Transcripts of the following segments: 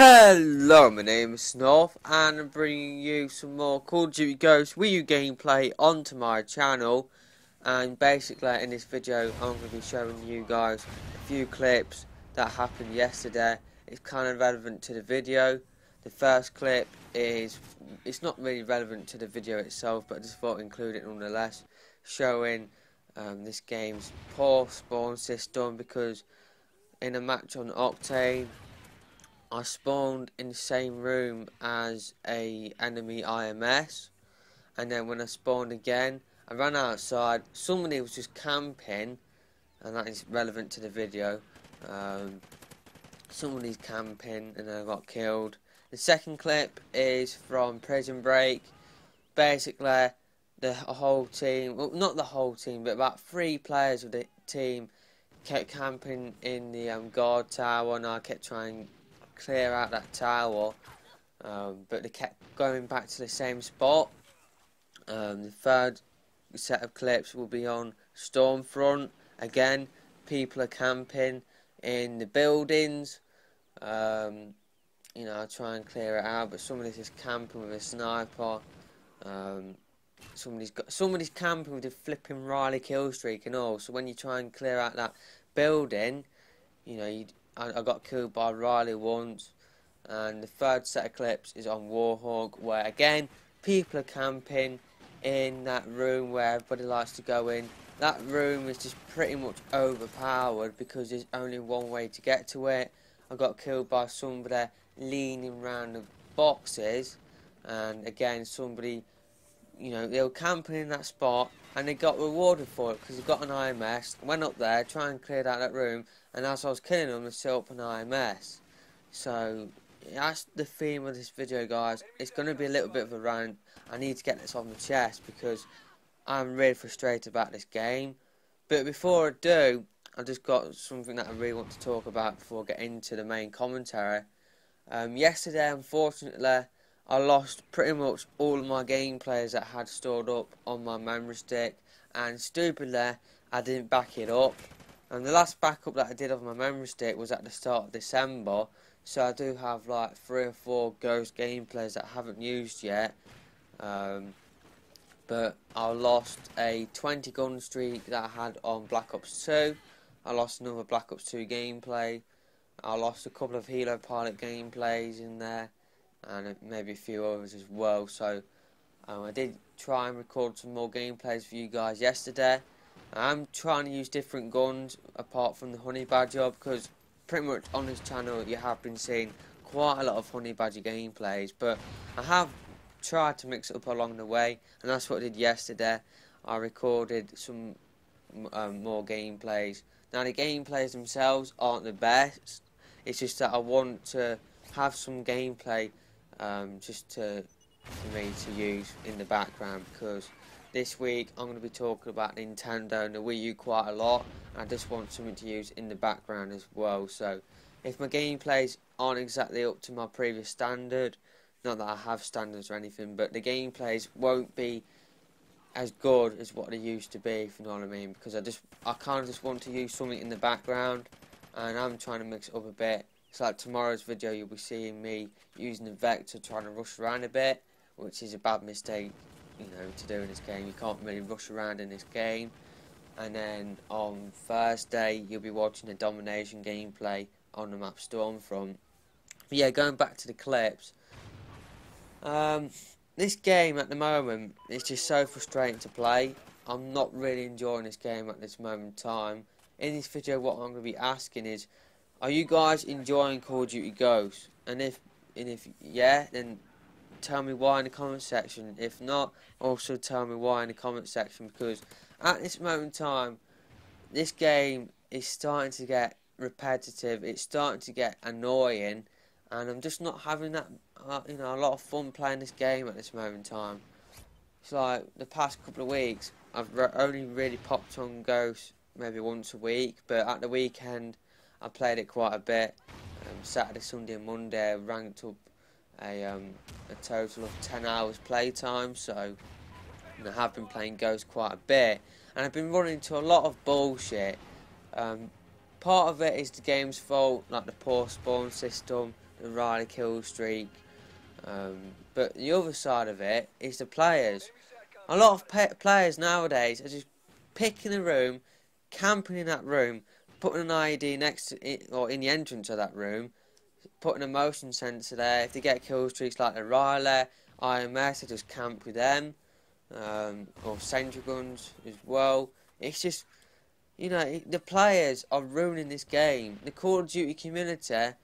Hello, my name is North, and I'm bringing you some more CoD Ghosts WiiU gameplay onto my channel. And basically, in this video, I'm going to be showing you guys a few clips that happened yesterday. It's kind of relevant to the video. The first clip it's not really relevant to the video itself, but I just thought I'd include it nonetheless, showing this game's poor spawn system, because in a match on Octane, I spawned in the same room as a enemy IMS, and then when I spawned again, I ran outside. Somebody was just camping, and that is relevant to the video. Somebody's camping, and then I got killed. The second clip is from Prison Break. Basically, the whole team, well, not the whole team, but about 3 players of the team kept camping in the guard tower, and I kept trying clear out that tower, but they kept going back to the same spot. The third set of clips will be on Stormfront. Again, people are camping in the buildings. You know, I try and clear it out, but somebody's just camping with a sniper. Somebody's camping with a flipping Riley kill streak and all. So when you try and clear out that building, you know, I got killed by Riley once. And the third set of clips is on Warhawk, where again people are camping in that room where everybody likes to go in. That room is just pretty much overpowered because there's only one way to get to it. I got killed by somebody leaning around the boxes, and again somebody, you know, they were camping in that spot, and they got rewarded for it because they got an IMS. Went up there, trying and cleared out that room, and as I was killing them, they set up an IMS. So that's the theme of this video, guys. It's going to be a little bit of a rant. I need to get this on the chest because I'm really frustrated about this game. But before I do, I've just got something that I really want to talk about before I get into the main commentary. Yesterday, unfortunately, I lost pretty much all of my gameplays that I had stored up on my memory stick, and stupidly, I didn't back it up. And the last backup that I did of my memory stick was at the start of December, so I do have like 3 or 4 Ghost gameplays that I haven't used yet. But I lost a 20 gun streak that I had on Black Ops 2. I lost another Black Ops 2 gameplay. I lost a couple of Helo Pilot gameplays in there, and maybe a few others as well. So I did try and record some more gameplays for you guys yesterday. I'm trying to use different guns apart from the Honey Badger, because pretty much on this channel you have been seeing quite a lot of Honey Badger gameplays, but I have tried to mix it up along the way, and that's what I did yesterday. I recorded some more gameplays. Now the gameplays themselves aren't the best, it's just that I want to have some gameplay just for me to use in the background, because this week I'm going to be talking about Nintendo and the Wii U quite a lot, and I just want something to use in the background as well. So if my gameplays aren't exactly up to my previous standard, not that I have standards or anything, but the gameplays won't be as good as what they used to be, if you know what I mean, because I kind of just want to use something in the background, and I'm trying to mix it up a bit. So like tomorrow's video, you'll be seeing me using the Vector trying to rush around a bit, which is a bad mistake, you know, to do in this game. You can't really rush around in this game. And then on Thursday, you'll be watching a domination gameplay on the map Stormfront. But yeah, going back to the clips, this game at the moment is just so frustrating to play. I'm not really enjoying this game at this moment in time. In this video, what I'm going to be asking is, are you guys enjoying Call of Duty Ghosts? And if yeah, then tell me why in the comment section. If not, also tell me why in the comment section, because at this moment in time, this game is starting to get repetitive. It's starting to get annoying, and I'm just not having that you know, a lot of fun playing this game at this moment in time. It's like the past couple of weeks, I've only really popped on Ghosts maybe once a week, but at the weekend I played it quite a bit. Saturday, Sunday and Monday I ranked up a total of 10 hours playtime, so I have been playing Ghosts quite a bit, and I've been running into a lot of bullshit. Part of it is the game's fault, like the poor spawn system, a Riley kill streak. But the other side of it is the players. A lot of players nowadays are just picking a room, camping in that room, putting an ID next to it or in the entrance of that room, putting a motion sensor there. If they get kill streaks like the Riley, IMS, they just camp with them, or sentry guns as well. It's just, the players are ruining this game. The Call of Duty community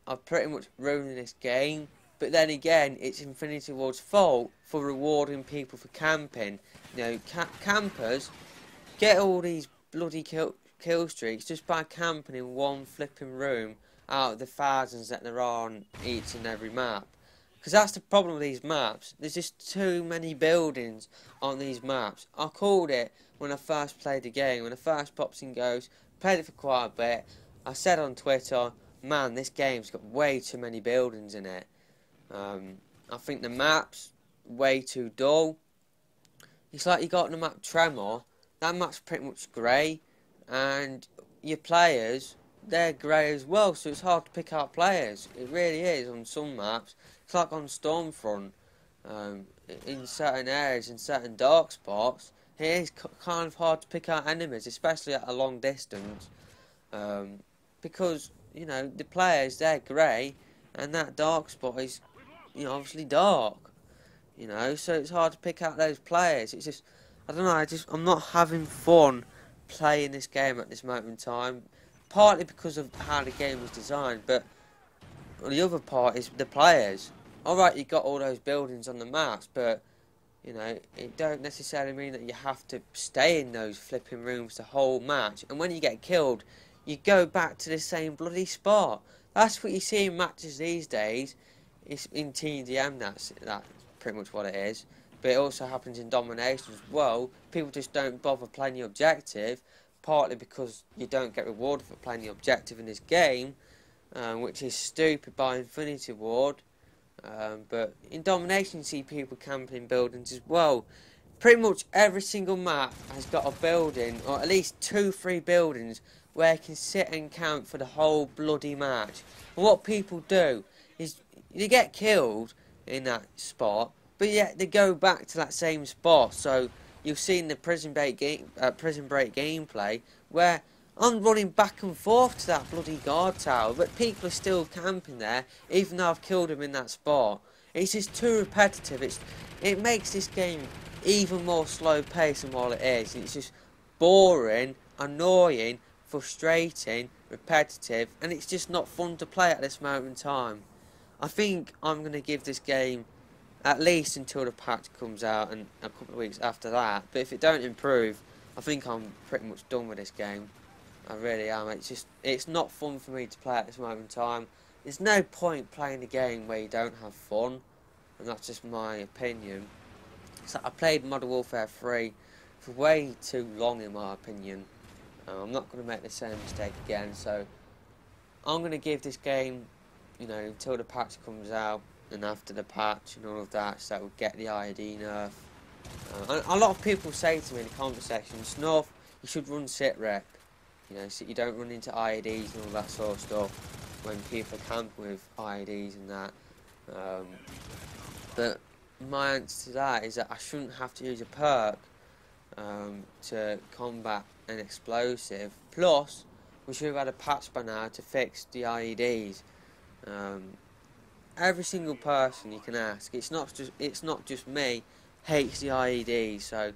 are pretty much ruining this game. But then again, it's Infinity Ward's fault for rewarding people for camping. Campers get all these bloody kill streaks just by camping in one flipping room out of the thousands that there are on each and every map. Because that's the problem with these maps. There's just too many buildings on these maps. I called it when I first played the game. When I first popped in Ghosts, played it for quite a bit. I said on Twitter, man, this game's got way too many buildings in it. I think the map's way too dull. It's like you got the map Tremor. That map's pretty much grey, and your players, they're grey as well, so it's hard to pick out players. It really is on some maps. It's like on Stormfront, in certain areas, in certain dark spots, it is kind of hard to pick out enemies, especially at a long distance, because, the players, they're grey, and that dark spot is, obviously dark, so it's hard to pick out those players. It's just, I don't know, I'm not having fun playing this game at this moment in time, partly because of how the game was designed, but the other part is the players. Alright, you got all those buildings on the maps, but, it don't necessarily mean that you have to stay in those flipping rooms the whole match, and when you get killed, you go back to the same bloody spot. That's what you see in matches these days. It's in TDM, that's pretty much what it is. But it also happens in domination as well. People just don't bother playing the objective, partly because you don't get rewarded for playing the objective in this game, which is stupid by Infinity Ward. But in domination you see people camping buildings as well. Pretty much every single map has got a building, or at least 2-3 buildings, where you can sit and camp for the whole bloody match. And what people do is they get killed in that spot, but yet they go back to that same spot. So you've seen the Prison Break gameplay where I'm running back and forth to that bloody guard tower, but people are still camping there, even though I've killed them in that spot. It's just too repetitive. It makes this game even more slow paced than what it is. It's just boring, annoying, frustrating, repetitive, and it's just not fun to play at this moment in time. I think I'm going to give this game at least until the patch comes out and a couple of weeks after that, but if it don't improve, I think I'm pretty much done with this game. I really am. It's not fun for me to play at this moment in time. There's no point playing a game where you don't have fun, and that's just my opinion. So I played Modern Warfare 3 for way too long in my opinion. I'm not going to make the same mistake again, so I'm going to give this game, until the patch comes out, and after the patch and all of that, so that we'll get the ID nerf. A lot of people say to me in the comment section, Snuff, you should run sitrep, so you don't run into IEDs and all that sort of stuff when people camp with IEDs and that. But my answer to that is that I shouldn't have to use a perk to combat an explosive. Plus, we should have had a patch by now to fix the IEDs. Every single person you can ask, it's not just me, hates the IEDs. So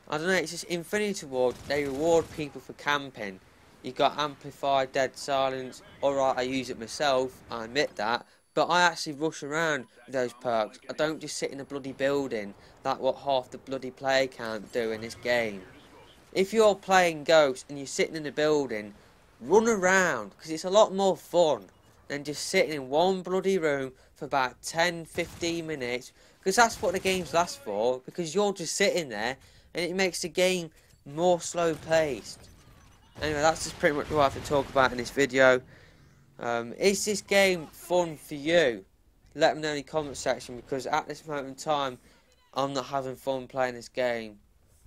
I don't know. It's just Infinity Ward. They reward people for camping. You got amplified, dead silence. Alright, I use it myself. I admit that. But I actually rush around with those perks. I don't just sit in a bloody building. Like what half the bloody player can't do in this game. If you're playing Ghosts and you're sitting in a building, run around, because it's a lot more fun than just sitting in one bloody room for about 10-15 minutes, because that's what the games last for, because you're just sitting there, and it makes the game more slow paced. Anyway, that's just pretty much what I have to talk about in this video. Is this game fun for you? Let me know in the comment section, because at this moment in time, I'm not having fun playing this game.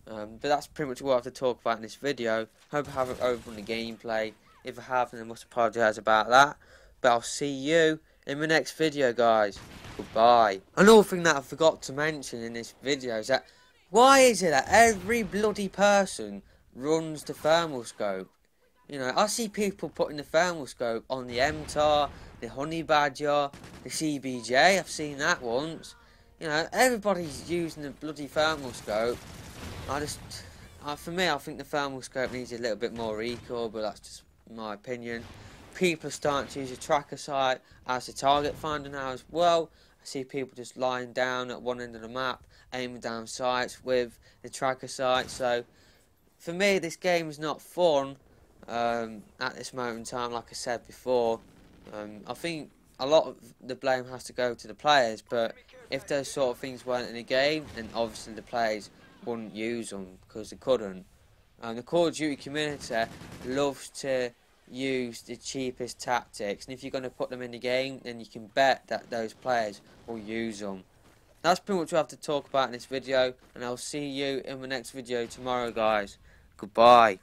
But that's pretty much what I have to talk about in this video. Hope I haven't overrun the gameplay. If I have, then I must apologise about that. But I'll see you in the next video, guys. Goodbye. Another thing that I forgot to mention in this video is that why is it that every bloody person runs the thermal scope? You know, I see people putting the thermal scope on the MTAR, the Honey Badger, the CBJ. I've seen that once. You know, everybody's using the bloody thermal scope. For me, I think the thermal scope needs a little bit more recoil, but that's just my opinion. People are starting to use a tracker sight as a target finder now as well. I see people just lying down at one end of the map, aiming down sights with the tracker sight. So, for me, this game is not fun at this moment in time, like I said before. I think a lot of the blame has to go to the players, but if those sort of things weren't in the game, then obviously the players wouldn't use them because they couldn't. The Call of Duty community loves to use the cheapest tactics, and if you're going to put them in the game, then you can bet that those players will use them. That's pretty much what I have to talk about in this video, and I'll see you in the next video tomorrow, guys. Goodbye.